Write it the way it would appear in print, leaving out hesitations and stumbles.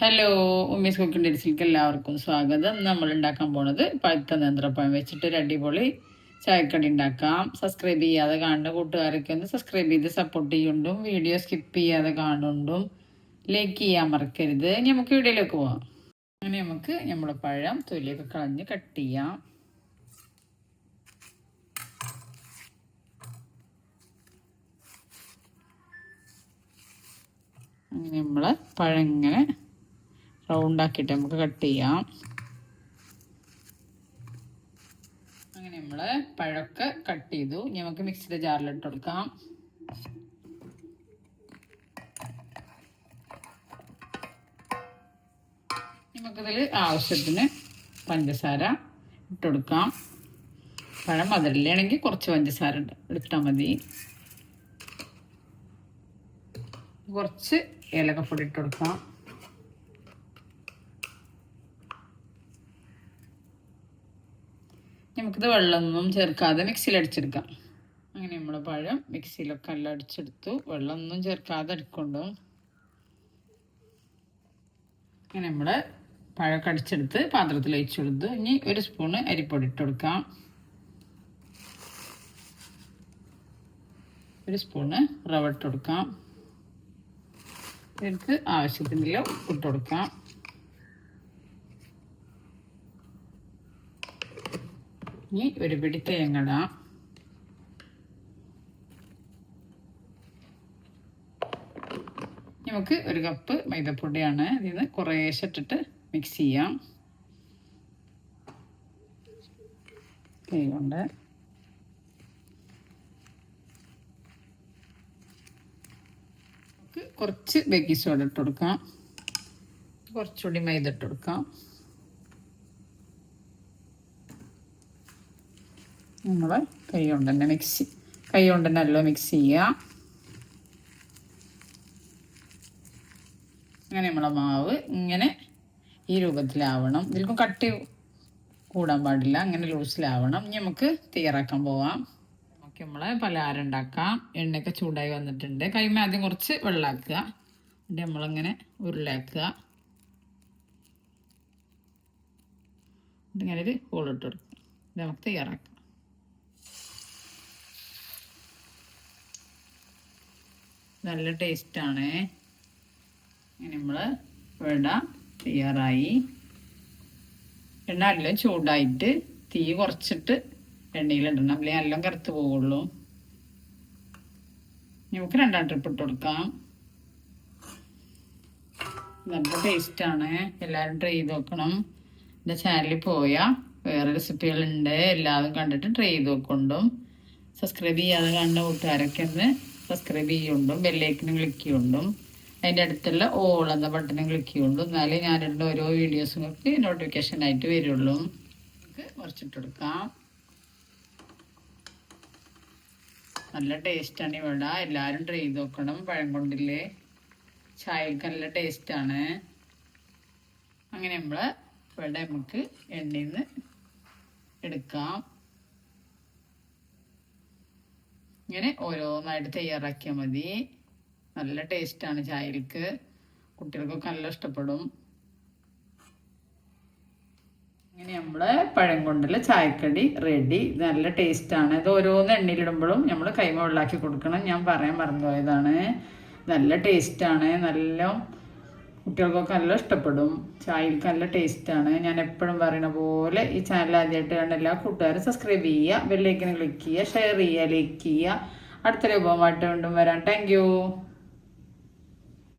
Hello, Ummis cooking ഡിറ്റ്സിലേക്ക് എല്ലാവർക്കും സ്വാഗതം. നമ്മൾ ഉണ്ടാക്കാൻ പോണത് പഴുത്ത നേന്ത്രപ്പഴം വെച്ചിട്ട് ഒരു അടിപൊളി ചായക്കടി ഉണ്ടാക്കാം. സബ്സ്ക്രൈബ് ചെയ്യാതെ കാണുന്ന കൂട്ടുകാരൊക്കെ ഒന്ന് സബ്സ്ക്രൈബ് ചെയ്ത് സപ്പോർട്ട് ചെയ്യുന്നുണ്ടും വീഡിയോ സ്കിപ്പ് ചെയ്യാതെ കാണുന്നുണ്ടും ലൈക്ക് ചെയ്യാൻ മറക്കരുത്. നമുക്ക് വീഡിയോയിലേക്ക് പോവാം. അങ്ങനെ നമുക്ക് നമ്മുടെ പഴം തൊലിയൊക്കെ കളഞ്ഞ് കട്ട് ചെയ്യാം. അങ്ങനെ നമ്മൾ പഴം ഇങ്ങനെ റൗണ്ടാക്കിയിട്ട് നമുക്ക് കട്ട് ചെയ്യാം. അങ്ങനെ നമ്മൾ പഴമൊക്കെ കട്ട് ചെയ്തു. നമുക്ക് മിക്സിയുടെ ജാറിലിട്ട് കൊടുക്കാം. നമുക്കിതിൽ ആവശ്യത്തിന് പഞ്ചസാര ഇട്ട് കൊടുക്കാം. പഴം മധുരമില്ലാണെങ്കിൽ കുറച്ച് പഞ്ചസാര എടുത്താൽ മതി. കുറച്ച് ഏലക്കപ്പൊടി ഇട്ട് കൊടുക്കാം. നമുക്കിത് വെള്ളമൊന്നും ചേർക്കാതെ മിക്സിയിൽ അടിച്ചെടുക്കാം. അങ്ങനെ നമ്മൾ പഴം മിക്സിയിലൊക്കെ എല്ലാം അടിച്ചെടുത്തു. വെള്ളമൊന്നും ചേർക്കാതെ അടിക്കൊണ്ടു. അങ്ങനെ നമ്മൾ പഴമൊക്കെ അടിച്ചെടുത്ത് പാത്രത്തിൽ ഒഴിച്ചു കൊടുത്തു. ഇനി ഒരു സ്പൂണ് അരിപ്പൊടി ഇട്ട് കൊടുക്കാം. ഒരു സ്പൂണ് റവ ഇട്ട് കൊടുക്കാം. ഇതിലേക്ക് ആവശ്യത്തിനുള്ള ഉപ്പിട്ട് കൊടുക്കാം. ഇനി ഒരു പിടി തേങ്ങ ഇടാം. നമുക്ക് ഒരു കപ്പ് മൈദപ്പൊടിയാണ്. ഇതിന് കുറേശ്ശെ ഇട്ടിട്ട് മിക്സ് ചെയ്യാം. കൈകൊണ്ട് കുറച്ച് ബേക്കിംഗ് സോഡ ഇട്ട് കൊടുക്കാം. കുറച്ചുകൂടി മൈദ ഇട്ട് കൊടുക്കാം. നമ്മൾ കൈ കൊണ്ട് തന്നെ നല്ലോണം മിക്സ് ചെയ്യുക. അങ്ങനെ നമ്മളെ മാവ് ഇങ്ങനെ ഈ രൂപത്തിലാവണം. ഇതിൽക്കും കട്ടി കൂടാൻ പാടില്ല. അങ്ങനെ ലൂസിലാവണം. ഇനി നമുക്ക് തയ്യാറാക്കാൻ പോവാം. ഓക്കെ, നമ്മളെ പലഹാരം ഉണ്ടാക്കാം. എണ്ണയൊക്കെ ചൂടായി വന്നിട്ടുണ്ട്. കൈമ ആദ്യം കുറച്ച് വെള്ളമാക്കുക. എന്നിട്ട് നമ്മളിങ്ങനെ ഉരുളാക്കുക. ഇങ്ങനെ ഒരു ഹോളിട്ട് കൊടുക്കുക. ഇത് നമുക്ക് തയ്യാറാക്കാം. നല്ല ടേസ്റ്റാണ്. ഇങ്ങനെ നമ്മൾ വട തയ്യാറായി. എണ്ണ എല്ലാം ചൂടായിട്ട് തീ കുറച്ചിട്ട് എണ്ണയിലിടണം. അല്ലെങ്കിൽ എല്ലാം കറുത്ത് പോവുള്ളൂ. നമുക്ക് രണ്ടാം ട്രിപ്പ് ഇട്ട് കൊടുക്കാം. നല്ല ടേസ്റ്റാണ്. എല്ലാവരും ട്രൈ ചെയ്ത് നോക്കണം. എൻ്റെ ചാനലിൽ പോയാൽ വേറെ റെസിപ്പികളുണ്ട്. എല്ലാവരും കണ്ടിട്ട് ട്രൈ ചെയ്ത് നോക്കൊണ്ടും സബ്സ്ക്രൈബ് ചെയ്യാതെ കാണുന്ന കൂട്ടുകാരൊക്കെ ഒന്ന് സബ്സ്ക്രൈബ് ചെയ്യുകൊണ്ടും ബെല്ലൈക്കനും ക്ലിക്ക് ചെയ്യുകൊണ്ടും അതിൻ്റെ അടുത്തുള്ള ഓൾ എന്ന ബട്ടനും ക്ലിക്ക് ചെയ്യുകൊണ്ടും എന്നാലേ ഞാനിടുന്ന ഓരോ വീഡിയോസുകൾക്ക് നോട്ടിഫിക്കേഷനായിട്ട് വരുള്ളൂ. നമുക്ക് കുറച്ചിട്ട് കൊടുക്കാം. നല്ല ടേസ്റ്റാണ് ഇവിടെ. എല്ലാവരും ട്രൈ ചെയ്ത് നോക്കണം. പഴം കൊണ്ടില്ലേ ചായക്ക് നല്ല ടേസ്റ്റാണ്. അങ്ങനെ നമ്മൾ ഇവിടെ നമുക്ക് എണ്ണയിൽ നിന്ന് എടുക്കാം. ഇങ്ങനെ ഓരോന്നായിട്ട് തയ്യാറാക്കിയാൽ മതി. നല്ല ടേസ്റ്റാണ് ചായക്ക്. കുട്ടികൾക്കൊക്കെ നല്ല ഇഷ്ടപ്പെടും. ഇങ്ങനെ നമ്മൾ പഴം കൊണ്ടുള്ള ചായക്കടി റെഡി. നല്ല ടേസ്റ്റാണ്. ഇത് ഓരോന്ന് എണ്ണയിലിടുമ്പോഴും നമ്മൾ കൈമ വെള്ളാക്കി കൊടുക്കണം. ഞാൻ പറയാൻ മറന്നുപോയതാണ്. നല്ല ടേസ്റ്റാണ്. നല്ല കുട്ടികൾക്കൊക്കെ നല്ല ഇഷ്ടപ്പെടും. ചായക്ക് നല്ല ടേസ്റ്റാണ്. ഞാൻ എപ്പോഴും പറയുന്ന പോലെ ഈ ചാനൽ ആദ്യമായിട്ട് കാണുന്ന എല്ലാ കൂട്ടുകാരും സബ്സ്ക്രൈബ് ചെയ്യുക, ബെല്ലൈക്കന് ക്ലിക്ക് ചെയ്യുക, ഷെയർ ചെയ്യുക, ലൈക്ക് ചെയ്യുക. അടുത്ത രൂപമായിട്ട് വീണ്ടും വരാം. Thank you.